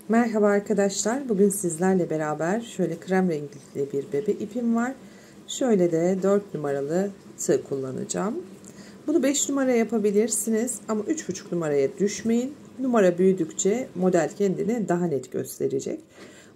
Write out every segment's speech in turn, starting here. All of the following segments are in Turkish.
Merhaba arkadaşlar. Bugün sizlerle beraber şöyle krem renkli bir bebe ipim var. Şöyle de 4 numaralı tığ kullanacağım. Bunu 5 numara yapabilirsiniz ama 3,5 numaraya düşmeyin. Numara büyüdükçe model kendini daha net gösterecek.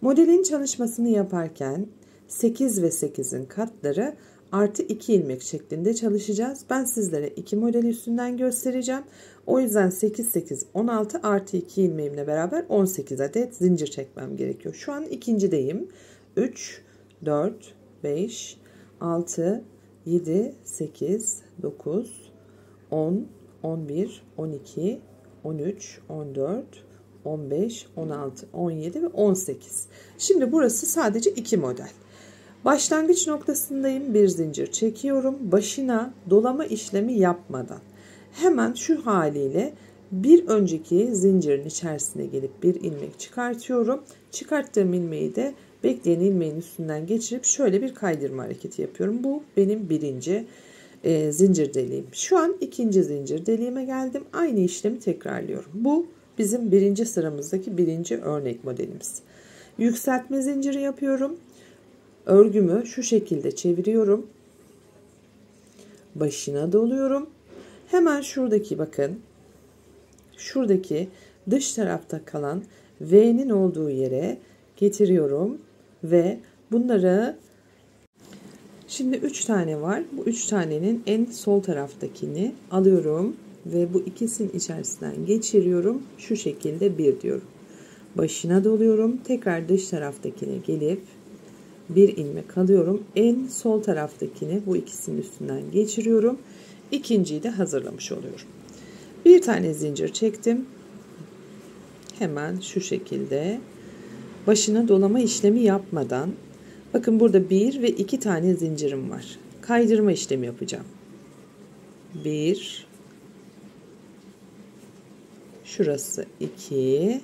Modelin çalışmasını yaparken 8 ve 8'in katları artı 2 ilmek şeklinde çalışacağız. Ben sizlere 2 model üstünden göstereceğim. O yüzden 8, 8, 16 artı 2 ilmeğimle beraber 18 adet zincir çekmem gerekiyor. Şu an ikincideyim. 3, 4, 5, 6, 7, 8, 9, 10, 11, 12, 13, 14, 15, 16, 17 ve 18. Şimdi burası sadece 2 model. Başlangıç noktasındayım. Bir zincir çekiyorum. Başına dolama işlemi yapmadan. Hemen şu haliyle bir önceki zincirin içerisine gelip bir ilmek çıkartıyorum. Çıkarttığım ilmeği de bekleyen ilmeğin üstünden geçirip şöyle bir kaydırma hareketi yapıyorum. Bu benim birinci zincir deliğim. Şu an ikinci zincir deliğime geldim. Aynı işlemi tekrarlıyorum. Bu bizim birinci sıramızdaki birinci örnek modelimiz. Yükseltme zinciri yapıyorum. Örgümü şu şekilde çeviriyorum. Başına doluyorum. Hemen şuradaki bakın. Şuradaki dış tarafta kalan V'nin olduğu yere getiriyorum ve bunları şimdi 3 tane var. Bu 3 tanenin en sol taraftakini alıyorum ve bu ikisinin içerisinden geçiriyorum. Şu şekilde bir diyorum. Başına doluyorum. Tekrar dış taraftakine gelip bir ilmek alıyorum. En sol taraftakini bu ikisinin üstünden geçiriyorum. İkinciyi de hazırlamış oluyorum. Bir tane zincir çektim. Hemen şu şekilde başına dolama işlemi yapmadan bakın burada 1 ve 2 tane zincirim var. Kaydırma işlemi yapacağım. 1 şurası 2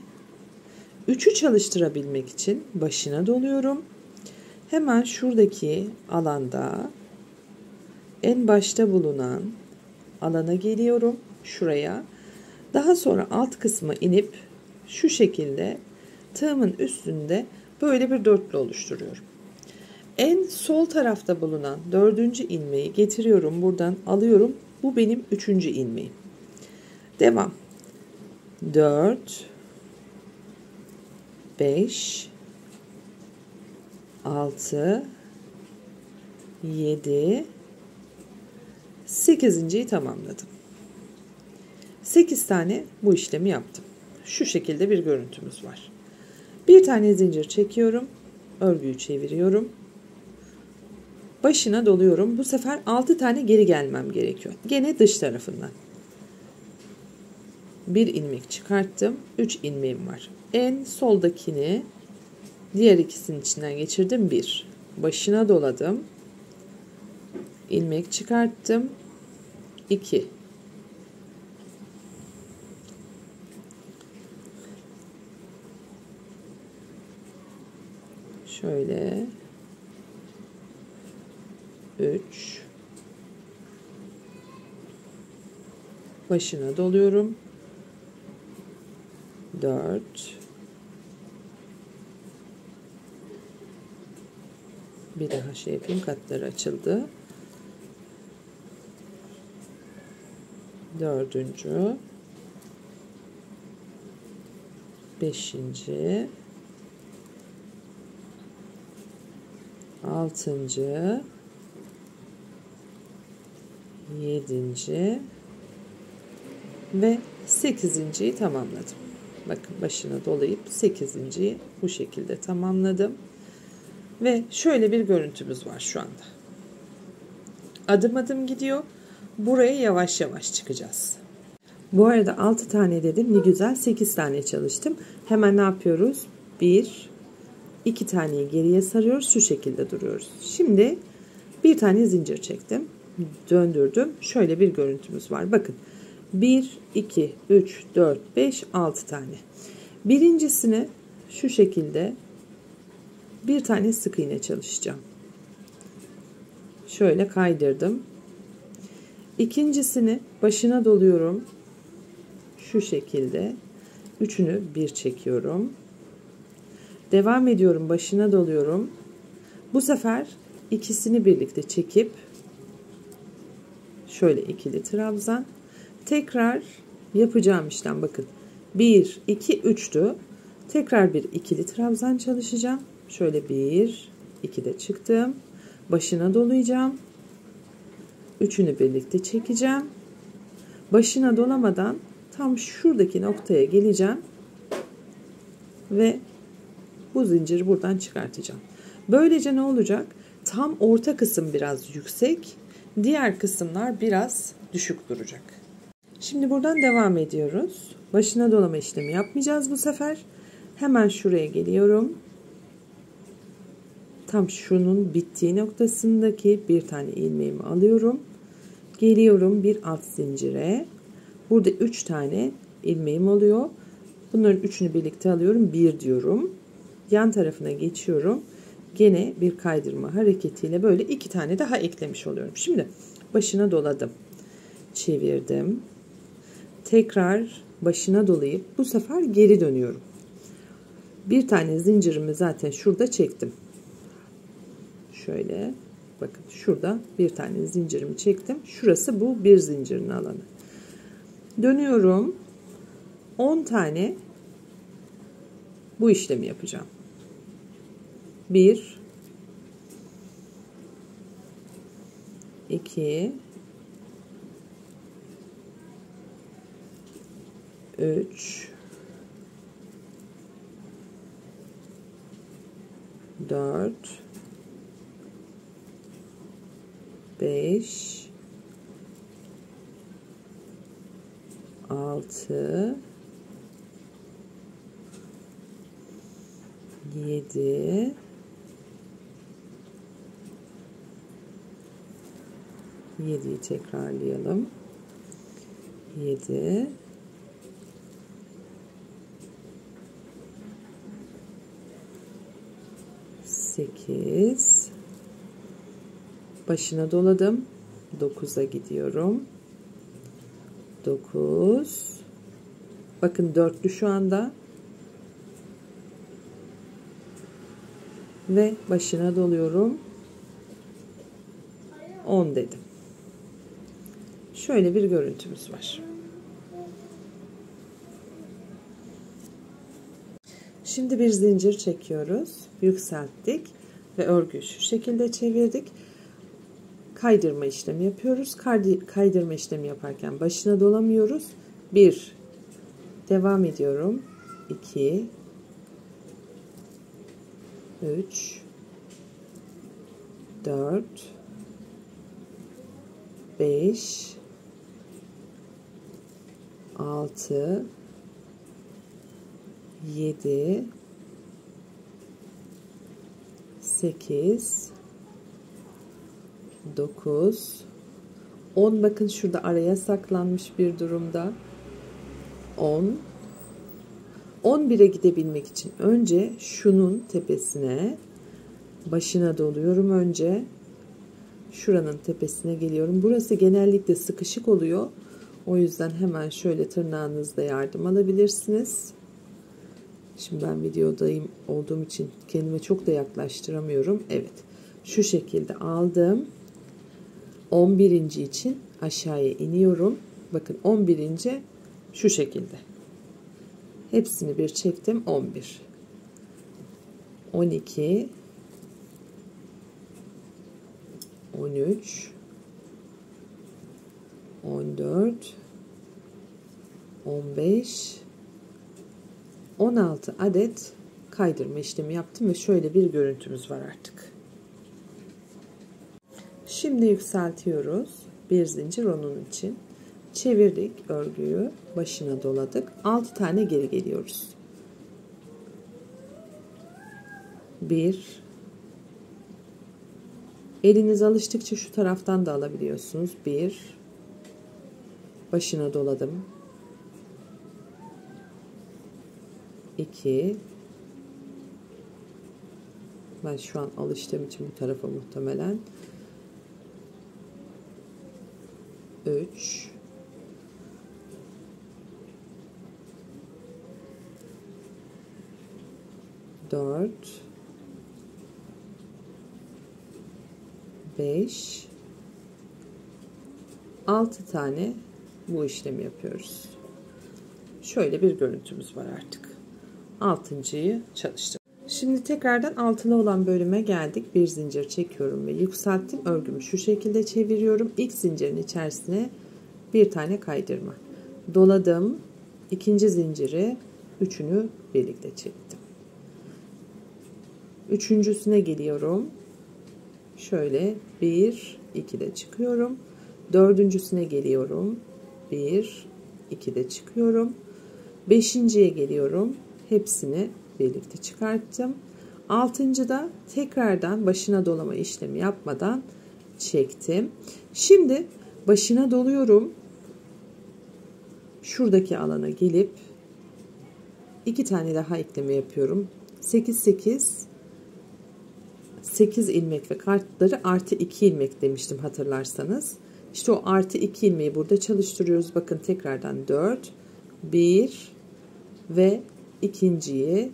3'ü çalıştırabilmek için başına doluyorum. Hemen şuradaki alanda en başta bulunan alana geliyorum. Şuraya. Daha sonra alt kısma inip şu şekilde tığımın üstünde böyle bir dörtlü oluşturuyorum. En sol tarafta bulunan 4. ilmeği getiriyorum. Buradan alıyorum. Bu benim 3. ilmeğim. Devam. 4 5 6 7 8.'yi tamamladım. 8 tane bu işlemi yaptım. Şu şekilde bir görüntümüz var. Bir tane zincir çekiyorum. Örgüyü çeviriyorum. Başına doluyorum. Bu sefer 6 tane geri gelmem gerekiyor. Gene dış tarafından. Bir ilmek çıkarttım. 3 ilmeğim var. En soldakini diğer ikisinin içinden geçirdim. 1. Başına doladım. İlmek çıkarttım. 2. Şöyle 3 başına doluyorum. 4 bir daha şey yapayım, katları açıldı. 4. 5. 6. 7. ve 8.'yi tamamladım. Bakın başına dolayıp 8.'yi bu şekilde tamamladım. Ve şöyle bir görüntümüz var şu anda. Adım adım gidiyor. Buraya yavaş yavaş çıkacağız. Bu arada 6 tane dedim. Ne güzel 8 tane çalıştım. Hemen ne yapıyoruz? 1 2 taneyi geriye sarıyoruz. Şu şekilde duruyoruz. Şimdi bir tane zincir çektim. Döndürdüm. Şöyle bir görüntümüz var. Bakın. 1, 2, 3, 4, 5, 6 tane. Birincisini şu şekilde bir tane sık iğne çalışacağım. Şöyle kaydırdım. İkincisini başına doluyorum. Şu şekilde. Üçünü bir çekiyorum. Devam ediyorum, başına doluyorum. Bu sefer ikisini birlikte çekip şöyle ikili trabzan. Tekrar yapacağım işlem bakın. 1, 2, 3'tü. Tekrar bir ikili trabzan çalışacağım. Şöyle 1, 2 de çıktım. Başına dolayacağım. Üçünü birlikte çekeceğim. Başına dolamadan tam şuradaki noktaya geleceğim. Ve bu zinciri buradan çıkartacağım. Böylece ne olacak? Tam orta kısım biraz yüksek. Diğer kısımlar biraz düşük duracak. Şimdi buradan devam ediyoruz. Başına dolama işlemi yapmayacağız bu sefer. Hemen şuraya geliyorum. Tam şunun bittiği noktasındaki bir tane ilmeğimi alıyorum. Geliyorum bir alt zincire. Burada 3 tane ilmeğim oluyor. Bunların üçünü birlikte alıyorum. 1 diyorum. Yan tarafına geçiyorum. Gene bir kaydırma hareketiyle böyle 2 tane daha eklemiş oluyorum. Şimdi başına doladım. Çevirdim. Tekrar başına dolayıp bu sefer geri dönüyorum. Bir tane zincirimi zaten şurada çektim. Şöyle bakın şurada bir tane zincirimi çektim. Şurası bu bir zincirin alanı. Dönüyorum. 10 tane bu işlemi yapacağım. 1 2 3 4 5 6 7 7'yi tekrarlayalım. 7 8 başına doladım. 9'a gidiyorum. 9 bakın dörtlü şu anda ve başına doluyorum. 10 dedim. Şöyle bir görüntümüz var. Şimdi bir zincir çekiyoruz. Yükselttik ve örgüyü şu şekilde çevirdik. Kaydırma işlemi yapıyoruz. Kaydırma işlemi yaparken başına dolamıyoruz. 1 devam ediyorum. 2 3 4 5 6 7 8 9 10 bakın şurada araya saklanmış bir durumda. 10 11'e gidebilmek için önce şunun tepesine başına doluyorum önce. Şuranın tepesine geliyorum. Burası genellikle sıkışık oluyor. O yüzden hemen şöyle tırnağınızla yardım alabilirsiniz. Şimdi ben videodayım olduğum için kendime çok da yaklaştıramıyorum. Evet. Şu şekilde aldım. 11. için aşağıya iniyorum. Bakın 11. şu şekilde. Hepsini bir çektim. 11. 12 13 14 15 16 adet kaydırma işlemi yaptım ve şöyle bir görüntümüz var artık. Şimdi yükseltiyoruz. Bir zincir onun için. Çevirdik örgüyü. Başına doladık. 6 tane geri geliyoruz. 1 eliniz alıştıkça şu taraftan da alabiliyorsunuz. 1 başına doladım. 2 ben şu an alıştığım için bu tarafa muhtemelen 3 4 4, 5, 6 tane bu işlemi yapıyoruz. Şöyle bir görüntümüz var artık. 6.'yı çalıştım. Şimdi tekrardan altılı olan bölüme geldik. Bir zincir çekiyorum ve yükselttim. Örgümü şu şekilde çeviriyorum. İlk zincirin içerisine bir tane kaydırma. Doladım. İkinci zinciri, üçünü birlikte çektim. Üçüncüsüne geliyorum. Şöyle 1, 2 de çıkıyorum. Dördüncüsüne geliyorum. 1, 2 de çıkıyorum. Beşinciye geliyorum. Hepsini birlikte çıkarttım. Altıncıda tekrardan başına dolama işlemi yapmadan çektim. Şimdi başına doluyorum. Şuradaki alana gelip 2 tane daha ekleme yapıyorum. 8 8 8 ilmek ve katları artı 2 ilmek demiştim hatırlarsanız. İşte o artı 2 ilmeği burada çalıştırıyoruz. Bakın tekrardan 4, 1 ve ikinciyi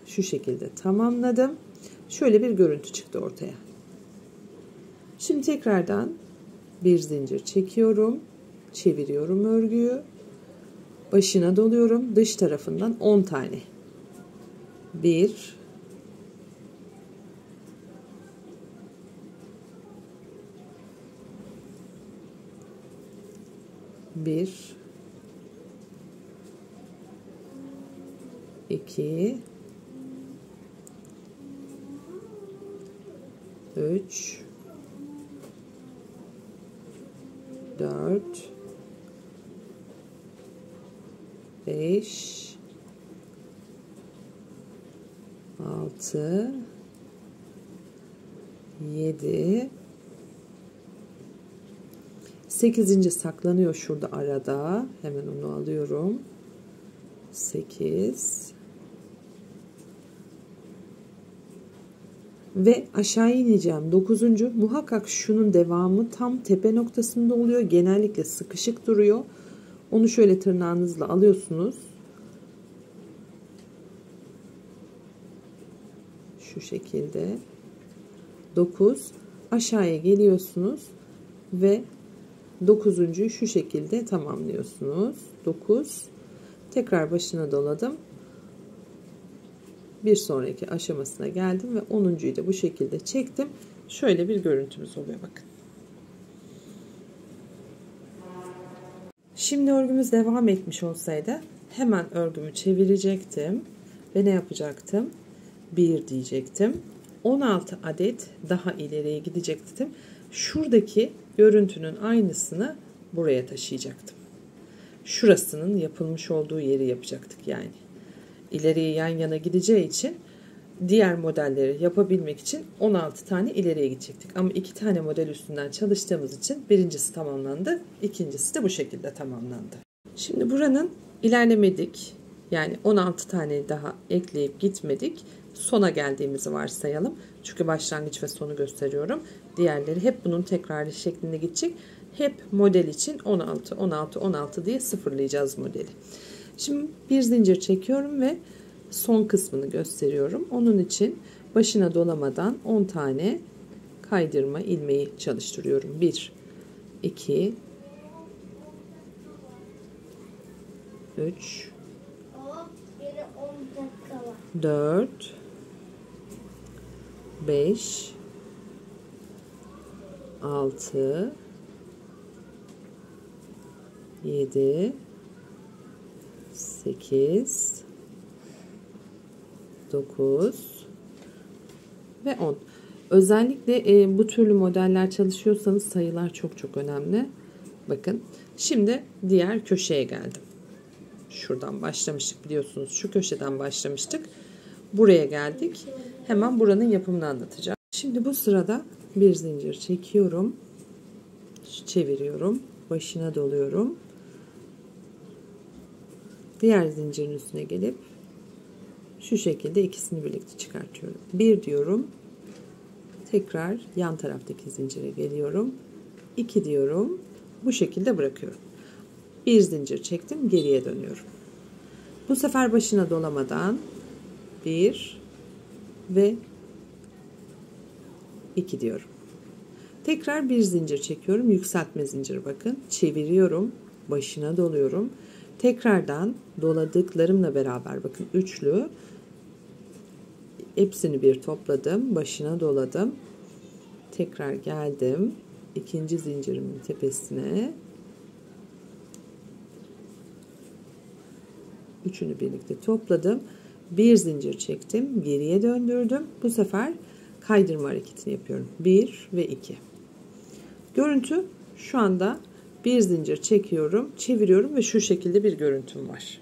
şu şekilde tamamladım. Şöyle bir görüntü çıktı ortaya. Şimdi tekrardan bir zincir çekiyorum. Çeviriyorum örgüyü. Başına doluyorum. Dış tarafından 10 tane. 1, 1, 2, 3, 4, 5, 6, 7, 8. saklanıyor şurada arada. Hemen onu alıyorum. 8 ve aşağı ineceğim. 9. Muhakkak şunun devamı tam tepe noktasında oluyor. Genellikle sıkışık duruyor. Onu şöyle tırnağınızla alıyorsunuz. Şu şekilde. 9. Aşağıya geliyorsunuz ve 9.'yu şu şekilde tamamlıyorsunuz. 9. Tekrar başına doladım. Bir sonraki aşamasına geldim ve 10.'yu da bu şekilde çektim. Şöyle bir görüntümüz oluyor bakın. Şimdi örgümüz devam etmiş olsaydı hemen örgümü çevirecektim ve ne yapacaktım? 1 diyecektim. 16 adet daha ileriye gidecektim. Şuradaki görüntünün aynısını buraya taşıyacaktım. Şurasının yapılmış olduğu yeri yapacaktık yani. İleriye yan yana gideceği için diğer modelleri yapabilmek için 16 tane ileriye gidecektik. Ama 2 tane model üstünden çalıştığımız için birincisi tamamlandı. İkincisi de bu şekilde tamamlandı. Şimdi buranın ilerlemedik. Yani 16 tane daha ekleyip gitmedik. Sona geldiğimizi varsayalım. Çünkü başlangıç ve sonu gösteriyorum. Diğerleri hep bunun tekrarı şeklinde gidecek. Hep model için 16, 16, 16 diye sıfırlayacağız modeli. Şimdi bir zincir çekiyorum ve son kısmını gösteriyorum. Onun için başına dolamadan 10 tane kaydırma ilmeği çalıştırıyorum. 1, 2, 3, 4, 5, 6, 7, 8, 9 ve 10. Özellikle bu türlü modeller çalışıyorsanız sayılar çok çok önemli. Bakın şimdi diğer köşeye geldim. Şuradan başlamıştık biliyorsunuz. Şu köşeden başlamıştık. Buraya geldik. Hemen buranın yapımını anlatacağım. Şimdi bu sırada bir zincir çekiyorum. Çeviriyorum. Başına doluyorum. Diğer zincirin üstüne gelip şu şekilde ikisini birlikte çıkartıyorum. 1 diyorum. Tekrar yan taraftaki zincire geliyorum. 2 diyorum. Bu şekilde bırakıyorum. Bir zincir çektim. Geriye dönüyorum. Bu sefer başına dolamadan 1, ve 2 diyorum. Tekrar bir zincir çekiyorum. Yükseltme zinciri bakın. Çeviriyorum. Başına doluyorum. Tekrardan doladıklarımla beraber bakın üçlü. Hepsini bir topladım. Başına doladım. Tekrar geldim. İkinci zincirimin tepesine. Üçünü birlikte topladım. Bir zincir çektim. Geriye döndürdüm. Bu sefer kaydırma hareketini yapıyorum. 1 ve 2. Görüntü şu anda bir zincir çekiyorum, çeviriyorum ve şu şekilde bir görüntüm var.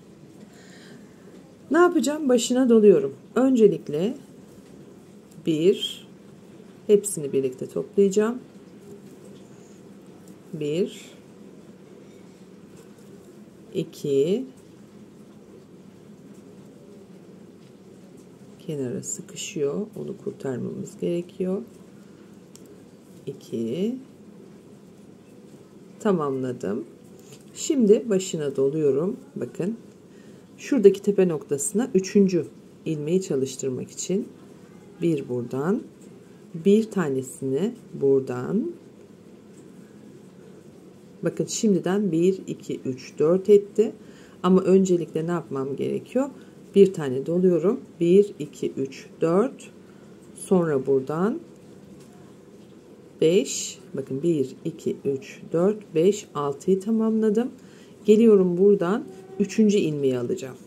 Ne yapacağım? Başına doluyorum. Öncelikle hepsini birlikte toplayacağım. 1 2 kenara sıkışıyor. Onu kurtarmamız gerekiyor. 2 tamamladım. Şimdi başına doluyorum. Bakın. Şuradaki tepe noktasına 3. ilmeği çalıştırmak için bir buradan, bir tanesini buradan. Bakın şimdiden 1 2 3 4 etti. Ama öncelikle ne yapmam gerekiyor? Bir tane doluyorum. 1 2 3 4. Sonra buradan 5. Bakın 1 2 3 4 5 6'yı tamamladım. Geliyorum buradan 3. ilmeği alacağım.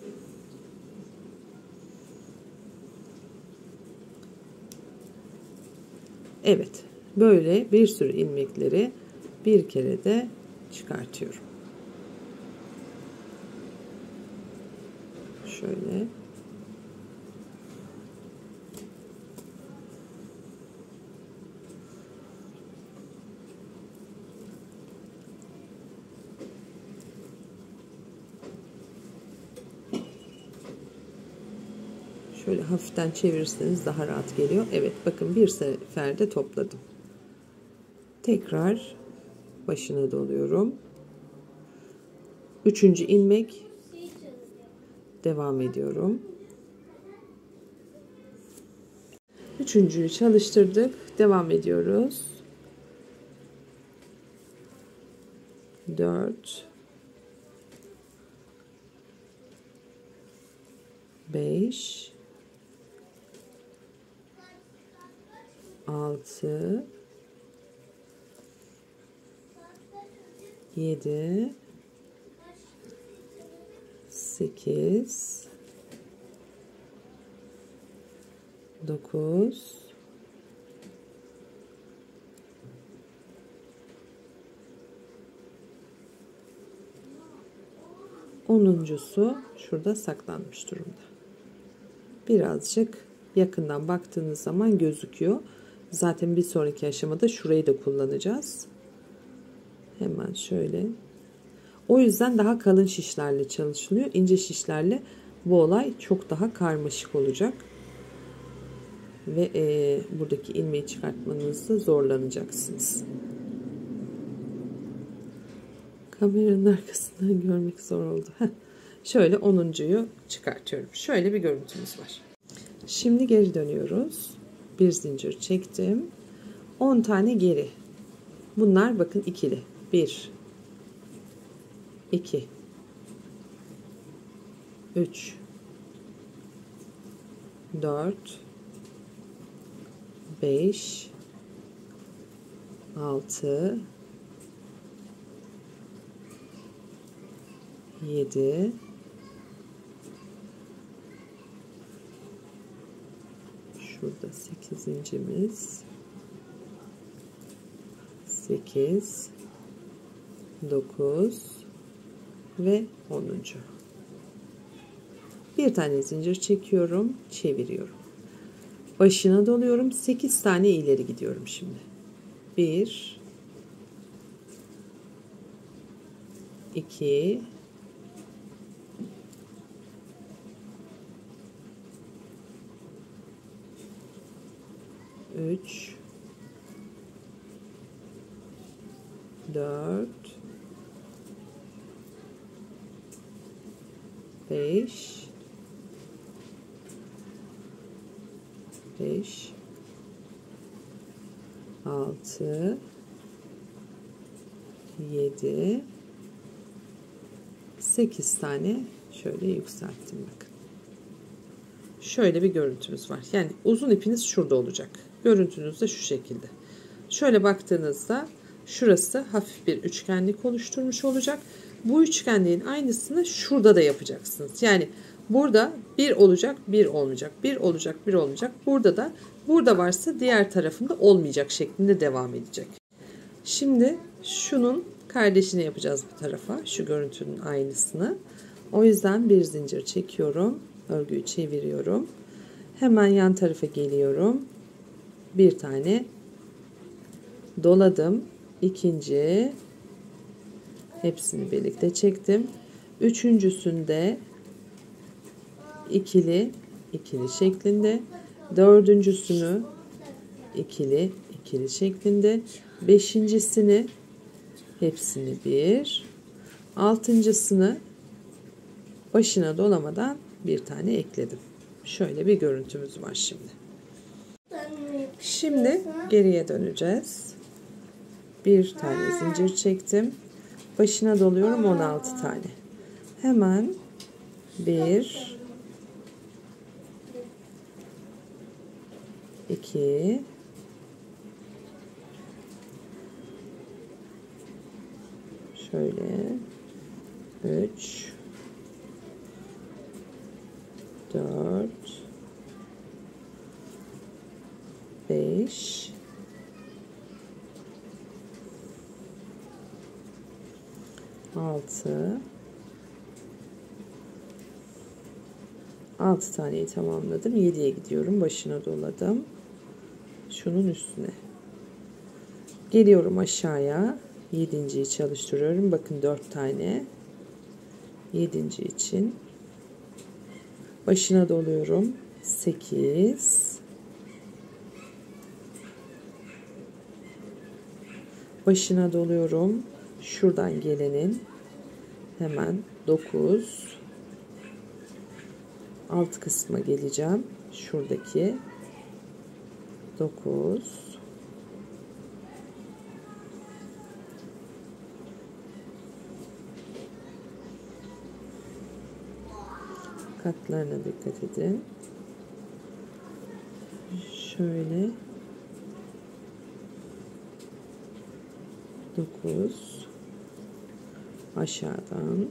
Evet. Böyle bir sürü ilmekleri bir kere de çıkartıyorum. Şöyle. Şöyle hafiften çevirirseniz daha rahat geliyor. Evet bakın bir seferde topladım. Tekrar başına doluyorum. 3. ilmek devam ediyorum. 3.'yü çalıştırdık. Devam ediyoruz. 4 5 6 7 8 9 10'uncusu şurada saklanmış durumda. Birazcık yakından baktığınız zaman gözüküyor. Zaten bir sonraki aşamada şurayı da kullanacağız. Hemen şöyle. O yüzden daha kalın şişlerle çalışılıyor. İnce şişlerle bu olay çok daha karmaşık olacak. Ve buradaki ilmeği çıkartmanızda zorlanacaksınız. Kameranın arkasından görmek zor oldu. Şöyle 10'uncuyu çıkartıyorum. Şöyle bir görüntümüz var. Şimdi geri dönüyoruz. Bir zincir çektim. 10 tane geri. Bunlar bakın ikili. 1 2 3 4 5 6 7 şurada 8.'imiz 8 9 ve 10. Bir tane zincir çekiyorum, çeviriyorum. Başına doluyorum. 8 tane ileri gidiyorum şimdi. 1 2 3 4 5 5 6 7 8 tane şöyle yükselttim bakın. Şöyle bir görüntümüz var. Yani uzun ipiniz şurada olacak. Görüntünüz de şu şekilde. Şöyle baktığınızda şurası hafif bir üçgenlik oluşturmuş olacak. Bu üçgenliğin aynısını şurada da yapacaksınız. Yani burada bir olacak, bir olmayacak, bir olacak, bir olmayacak. Burada varsa diğer tarafında olmayacak şeklinde devam edecek. Şimdi şunun kardeşini yapacağız bu tarafa. Şu görüntünün aynısını. O yüzden bir zincir çekiyorum. Örgüyü çeviriyorum. Hemen yan tarafa geliyorum. Bir tane doladım. İkinci, hepsini birlikte çektim. Üçüncüsünde ikili şeklinde. Dördüncüsünü ikili şeklinde. Beşincisini hepsini bir. Altıncısını başına dolamadan bir tane ekledim. Şöyle bir görüntümüz var şimdi. Şimdi geriye döneceğiz. Bir tane zincir çektim. Başına doluyorum 16 tane. Hemen 1 2 şöyle 3 4 5 6 taneyi tamamladım. 7'ye gidiyorum. Başına doladım. Şunun üstüne. Geliyorum aşağıya. 7.'yi çalıştırıyorum. Bakın 4 tane. 7. için. Başına doluyorum. 8. Başına doluyorum. Şuradan gelenin hemen 9. Alt kısma geleceğim. Şuradaki 9. Katlarına dikkat edin. Şöyle 9 aşağıdan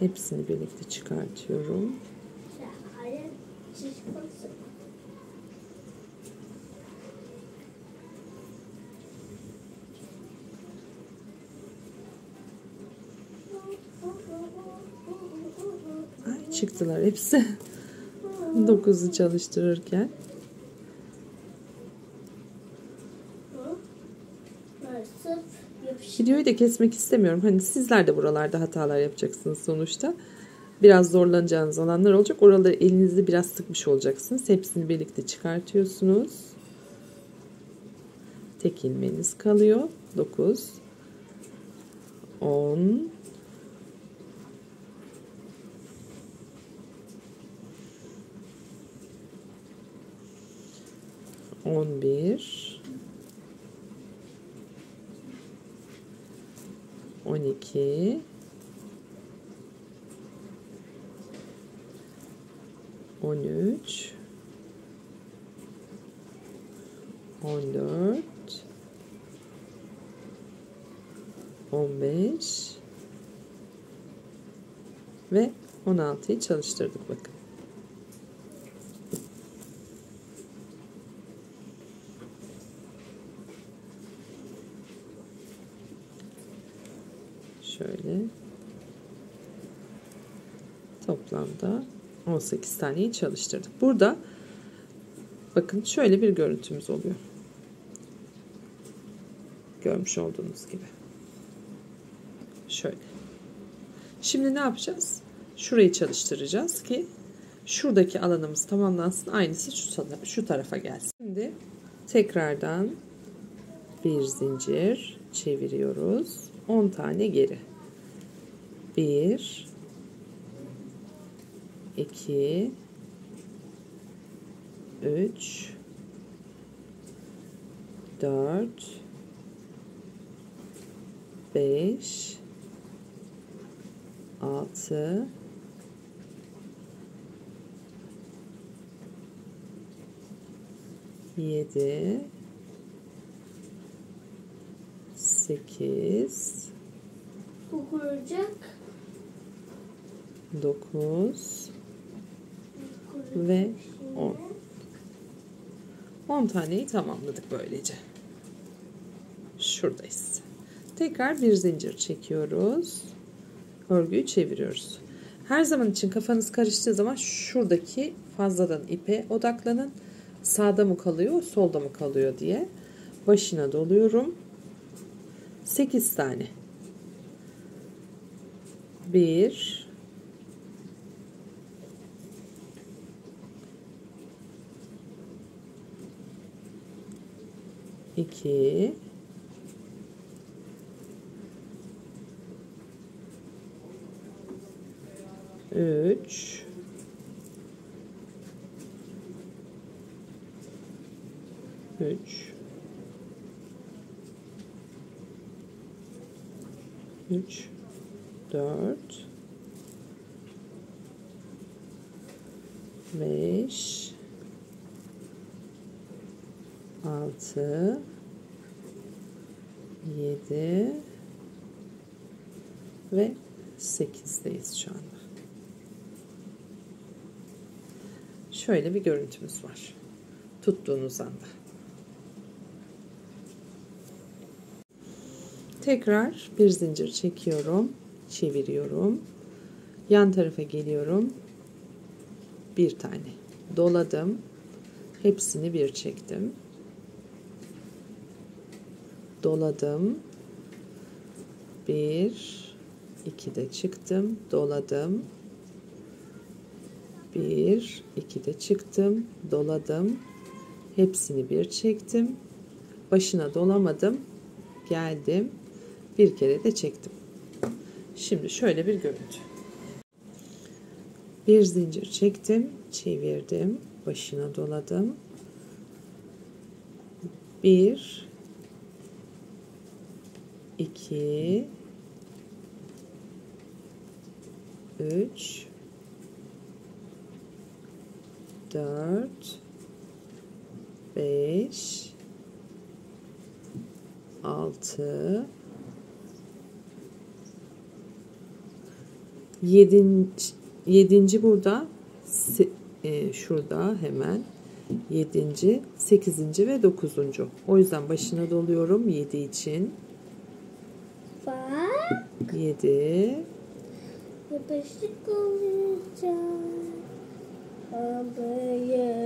hepsini birlikte çıkartıyorum. Ay, çıktılar hepsi. 9'u çalıştırırken. Videoyu da kesmek istemiyorum. Hani sizler de buralarda hatalar yapacaksınız sonuçta. Biraz zorlanacağınız alanlar olacak. Oraları elinizde biraz sıkmış olacaksınız. Hepsini birlikte çıkartıyorsunuz. Tek ilmeğiniz kalıyor. 9 10 11 12 13 14 15 ve 16'yı çalıştırdık bakın. Şöyle toplamda 18 taneyi çalıştırdık. Burada bakın şöyle bir görüntümüz oluyor. Görmüş olduğunuz gibi. Şöyle. Şimdi ne yapacağız? Şurayı çalıştıracağız ki şuradaki alanımız tamamlansın. Aynısı şu tarafa gelsin. Şimdi tekrardan bir zincir çeviriyoruz. 10 tane geri. 1 2 3 4 5 6 7 8 Bu kuracak. 9 ve 10. 10 taneyi tamamladık böylece. Şuradayız. Tekrar bir zincir çekiyoruz. Örgüyü çeviriyoruz. Her zaman için kafanız karıştığı zaman şuradaki fazladan ipe odaklanın. Sağda mı kalıyor, solda mı kalıyor diye. Başına doluyorum. 8 tane. 1 2 3 4 5 6 7 ve 8'deyiz şu anda. Şöyle bir görüntümüz var. Tuttuğunuz anda. Tekrar bir zincir çekiyorum. Çeviriyorum. Yan tarafa geliyorum. Bir tane doladım. Hepsini bir çektim. Doladım. 1 2 de çıktım. Doladım. 1 2 de çıktım. Doladım. Hepsini bir çektim. Başına dolamadım. Geldim. Bir kere de çektim. Şimdi şöyle bir görüntü. Bir zincir çektim. Çevirdim. Başına doladım. 1 2 3 4 5 6 7. burada şurada hemen 7. 8. ve 9. O yüzden başına doluyorum 7 için. Bak. 7 Yapışık olacak.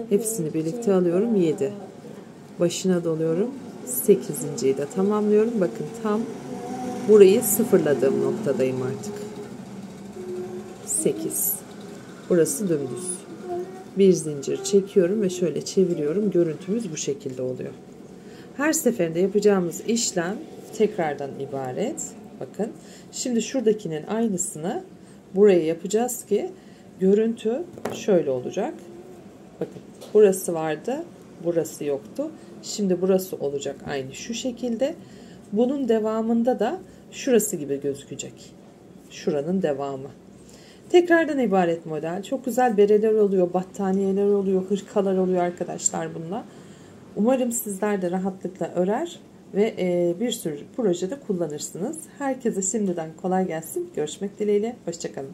hepsini birlikte alıyorum 7. Başına doluyorum 8.'yi de tamamlıyorum. Bakın tam burayı sıfırladığım noktadayım artık. 8. Burası dümdüz. Bir zincir çekiyorum ve şöyle çeviriyorum. Görüntümüz bu şekilde oluyor. Her seferinde yapacağımız işlem tekrardan ibaret. Bakın. Şimdi şuradakinin aynısını buraya yapacağız ki görüntü şöyle olacak. Bakın. Burası vardı. Burası yoktu. Şimdi burası olacak aynı şu şekilde. Bunun devamında da şurası gibi gözükecek. Şuranın devamı. Tekrardan ibaret model. Çok güzel bereler oluyor, battaniyeler oluyor, hırkalar oluyor arkadaşlar bununla. Umarım sizler de rahatlıkla örer ve bir sürü projede kullanırsınız. Herkese şimdiden kolay gelsin. Görüşmek dileğiyle. Hoşça kalın.